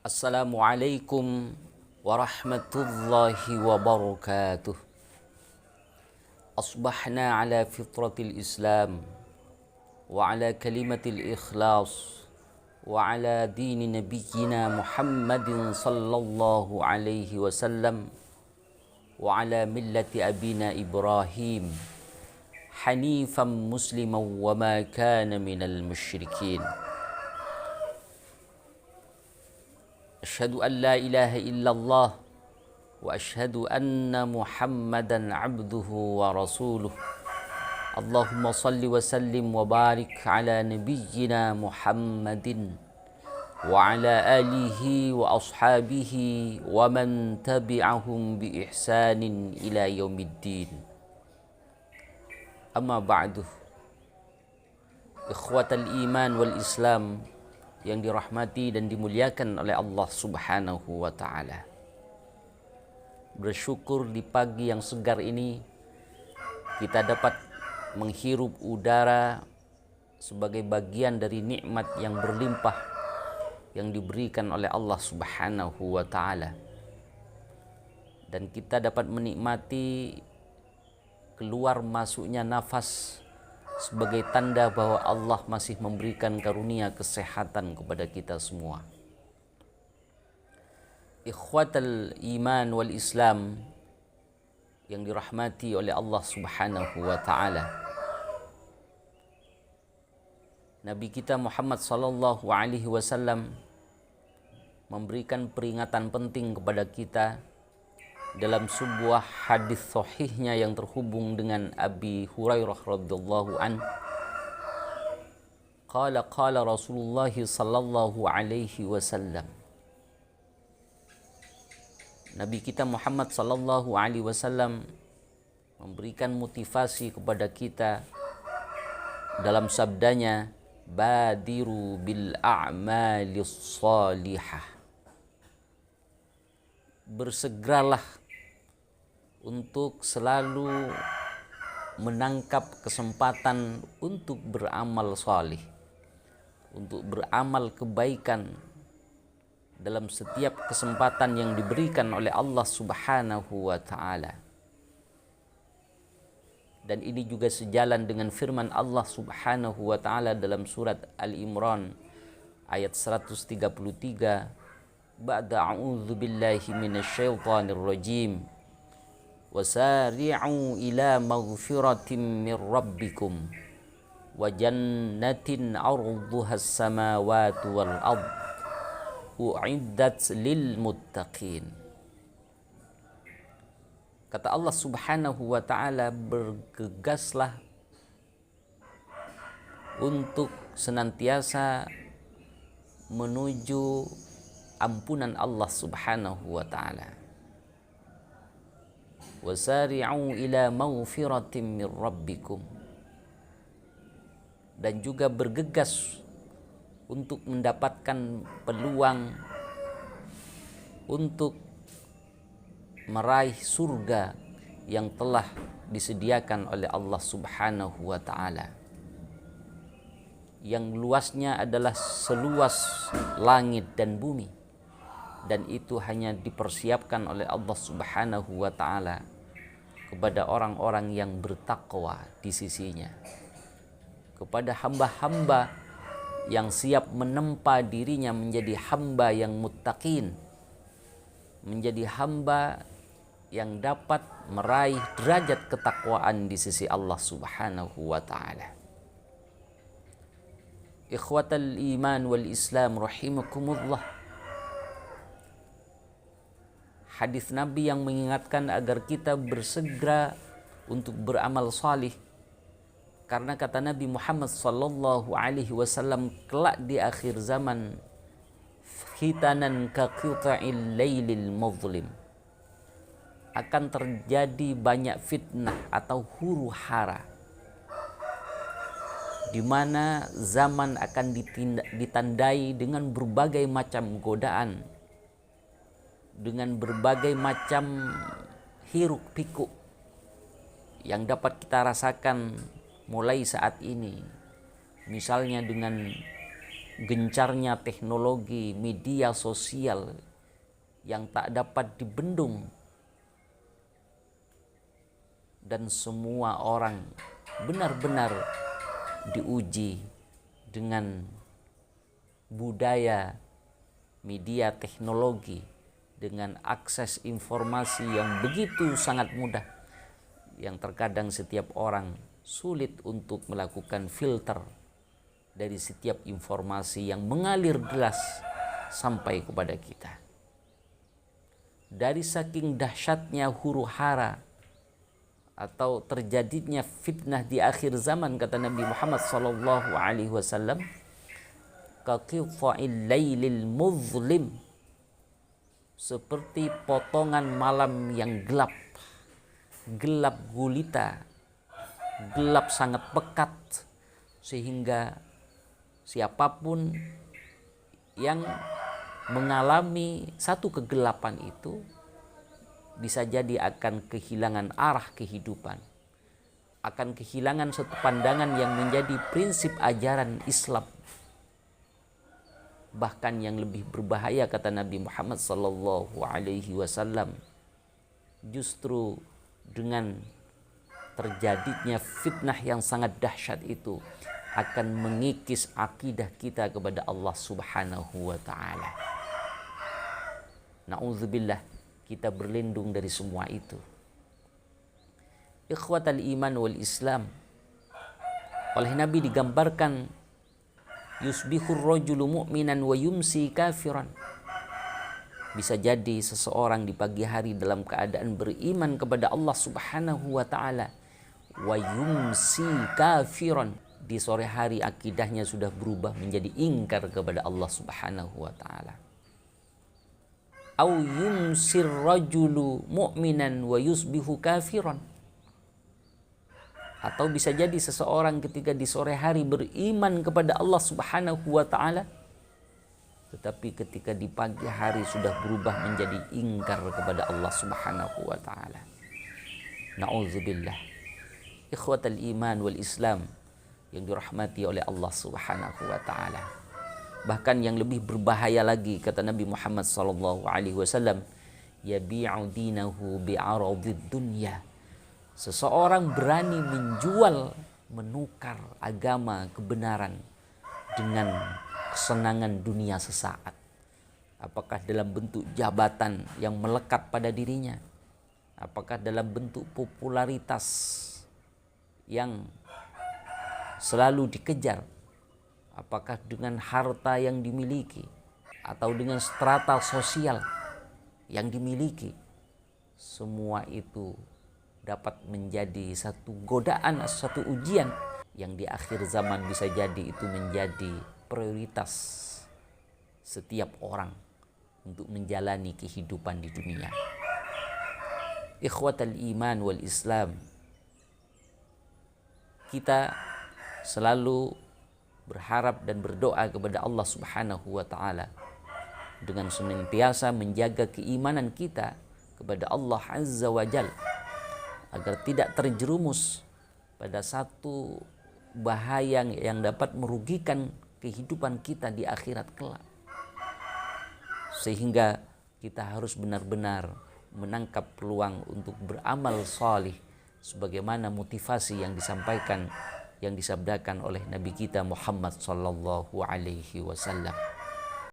Assalamualaikum warahmatullahi wabarakatuh. Asbahna ala fitratil Islam wa ala kalimatil ikhlas wa ala dini nabiyyina Muhammadin sallallahu alaihi wasallam wa ala millati abina Ibrahim hanifan musliman wa ma kana minal musyrikin. Asyhadu an la ilaha illallah wa asyhadu anna Muhammadan abduhu wa rasuluh. Allahumma salli wa sallim wa barik ala nabiyyina Muhammadin wa ala alihi wa ashabihi wa man tabi'ahum bi ihsanin ila yaumiddin. Amma ba'du. Ikhwatal iman wal Islam yang dirahmati dan dimuliakan oleh Allah Subhanahu wa ta'ala. Bersyukur di pagi yang segar ini kita dapat menghirup udara sebagai bagian dari nikmat yang berlimpah yang diberikan oleh Allah Subhanahu wa ta'ala. Dan kita dapat menikmati keluar masuknya nafas sebagai tanda bahwa Allah masih memberikan karunia kesehatan kepada kita semua. Ikhwatal iman wal Islam yang dirahmati oleh Allah Subhanahu wa ta'ala. Nabi kita Muhammad sallallahu alaihi wasallam memberikan peringatan penting kepada kita dalam sebuah hadis sahihnya yang terhubung dengan Abi Hurairah radhiyallahu an. Qala Rasulullah sallallahu alaihi wasallam. Nabi kita Muhammad sallallahu alaihi wasallam memberikan motivasi kepada kita dalam sabdanya, badiru bil a'malis salihah. Bersegeralah untuk selalu menangkap kesempatan untuk beramal salih, untuk beramal kebaikan dalam setiap kesempatan yang diberikan oleh Allah Subhanahu wa ta'ala. Dan ini juga sejalan dengan firman Allah Subhanahu wa ta'ala dalam surat Al-Imran ayat 133, ba'da a'udzu billahi minasyaitonir rajim. Wasari'u ila maghfiratin min rabbikum wa jannatin 'arduhas samawati wal ard u'iddat lil muttaqin. Kata Allah Subhanahu wa ta'ala, bergegaslah untuk senantiasa menuju ampunan Allah Subhanahu wa ta'ala. Wasari'u ila maghfiratin min rabbikum. Dan juga bergegas untuk mendapatkan peluang untuk meraih surga yang telah disediakan oleh Allah Subhanahu wa ta'ala, yang luasnya adalah seluas langit dan bumi, dan itu hanya dipersiapkan oleh Allah Subhanahu wa ta'ala kepada orang-orang yang bertakwa di sisinya, kepada hamba-hamba yang siap menempa dirinya menjadi hamba yang muttaqin, menjadi hamba yang dapat meraih derajat ketakwaan di sisi Allah Subhanahu wa ta'ala. Ikhwatal iman wal Islam rahimakumullah. Hadis Nabi yang mengingatkan agar kita bersegera untuk beramal salih, karena kata Nabi Muhammad sallallahu alaihi wasallam, kelak di akhir zaman khitanan ka qita'il lailil muzlim, akan terjadi banyak fitnah atau huru hara, di mana zaman akan ditandai dengan berbagai macam godaan, dengan berbagai macam hiruk pikuk yang dapat kita rasakan mulai saat ini. Misalnya dengan gencarnya teknologi media sosial yang tak dapat dibendung, dan semua orang benar-benar diuji dengan budaya media teknologi, dengan akses informasi yang begitu sangat mudah, yang terkadang setiap orang sulit untuk melakukan filter dari setiap informasi yang mengalir deras sampai kepada kita. Dari saking dahsyatnya huru hara atau terjadinya fitnah di akhir zaman, kata Nabi Muhammad SAW, kaqita'il lailil muzlim, seperti potongan malam yang gelap, gelap gulita, gelap sangat pekat, sehingga siapapun yang mengalami satu kegelapan itu bisa jadi akan kehilangan arah kehidupan, akan kehilangan satu pandangan yang menjadi prinsip ajaran Islam. Bahkan yang lebih berbahaya, kata Nabi Muhammad SAW, justru dengan terjadinya fitnah yang sangat dahsyat itu akan mengikis akidah kita kepada Allah Subhanahu wa Ta'ala. Na'udzubillah, kita berlindung dari semua itu. Ikhwatal iman wal Islam, oleh Nabi digambarkan yusbihur rajulu mu'minan wa yumsi kafiran. Bisa jadi seseorang di pagi hari dalam keadaan beriman kepada Allah Subhanahu wa Ta'ala, wa yumsi kafiran, di sore hari akidahnya sudah berubah menjadi ingkar kepada Allah Subhanahu wa Ta'ala. Au yumsir rajulu mu'minan wa yusbihu kafiran, atau bisa jadi seseorang ketika di sore hari beriman kepada Allah Subhanahu wa Ta'ala, tetapi ketika di pagi hari sudah berubah menjadi ingkar kepada Allah Subhanahu wa Ta'ala. Na'udzubillah. Ikhwatal iman wal Islam yang dirahmati oleh Allah Subhanahu wa Ta'ala. Bahkan yang lebih berbahaya lagi, kata Nabi Muhammad SAW, yabi'u dinahu bi'aradid dunya. Seseorang berani menjual, menukar agama kebenaran dengan kesenangan dunia sesaat. Apakah dalam bentuk jabatan yang melekat pada dirinya, apakah dalam bentuk popularitas yang selalu dikejar, apakah dengan harta yang dimiliki atau dengan strata sosial yang dimiliki. Semua itu dapat menjadi satu godaan, satu ujian yang di akhir zaman bisa jadi itu menjadi prioritas setiap orang untuk menjalani kehidupan di dunia. Ikhwatal iman wal Islam, kita selalu berharap dan berdoa kepada Allah Subhanahu wa Ta'ala dengan senantiasa menjaga keimanan kita kepada Allah Azza wa Jal, agar tidak terjerumus pada satu bahaya yang dapat merugikan kehidupan kita di akhirat kelak. Sehingga kita harus benar-benar menangkap peluang untuk beramal salih sebagaimana motivasi yang disampaikan, yang disabdakan oleh Nabi kita Muhammad sallallahu alaihi wasallam.